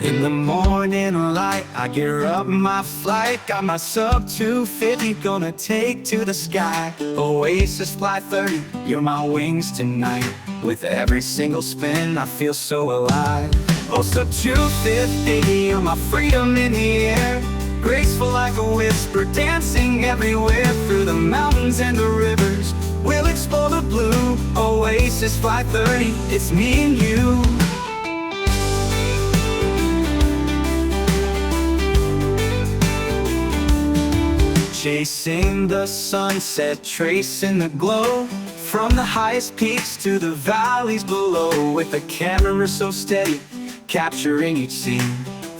In the morning light, I gear up my flight. Got my Sub250 gonna take to the sky. Oasisfly 30, you're my wings tonight. With every single spin, I feel so alive. Oh, Sub250, you're my freedom in the air. Graceful like a whisper, dancing everywhere. Through the mountains and the rivers, we'll explore the blue. Oasisfly 30, it's me and you. Chasing the sunset, tracing the glow. From the highest peaks to the valleys below. With a camera so steady, capturing each scene.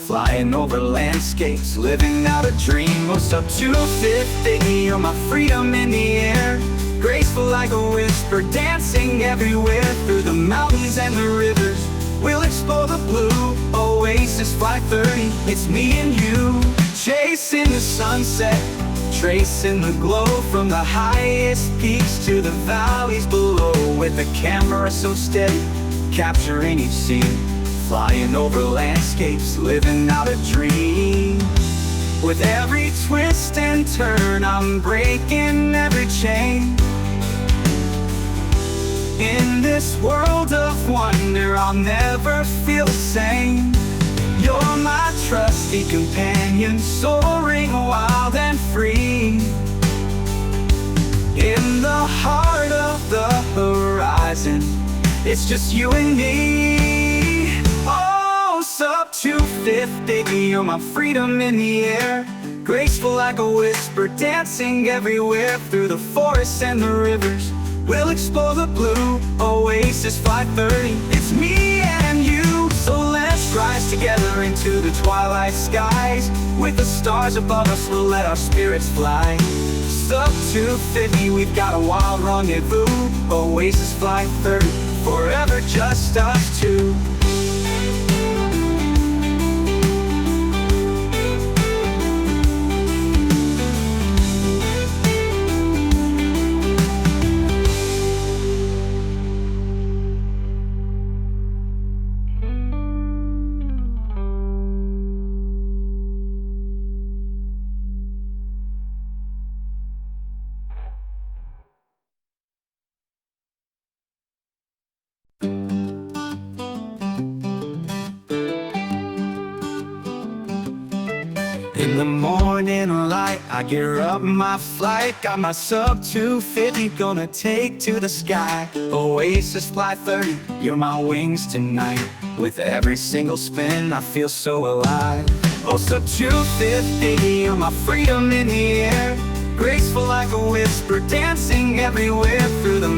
Flying over landscapes, living out a dream. Oh, Sub250, you're my freedom in the air. Graceful like a whisper, dancing everywhere. Through the mountains and the rivers, we'll explore the blue. Oasisfly 30, it's me and you. Chasing the sunset, tracing the glow. From the highest peaks to the valleys below. With a camera so steady, capturing each scene. Flying over landscapes, living out a dream. With every twist and turn, I'm breaking every chain. In this world of wonder, I'll never feel the same. You're my trusty companion, soaring wild and free. In the heart of the horizon, it's just you and me. Oh, Sub250, you're my freedom in the air. Graceful like a whisper, dancing everywhere. Through the forests and the rivers, we'll explore the blue. Oasisfly 30, it's me and you. So let's rise together into the twilight skies. With the stars above us, we'll let our spirits fly. Sub250, we've got a wild rendezvous. Oasisfly 30, forever just us two. In the morning light, I gear up my flight. Got my Sub250 gonna take to the sky. Oasisfly 30, you're my wings tonight. With every single spin, I feel so alive. Oh, Sub250, you're my freedom in the air. Graceful like a whisper, dancing everywhere. Through the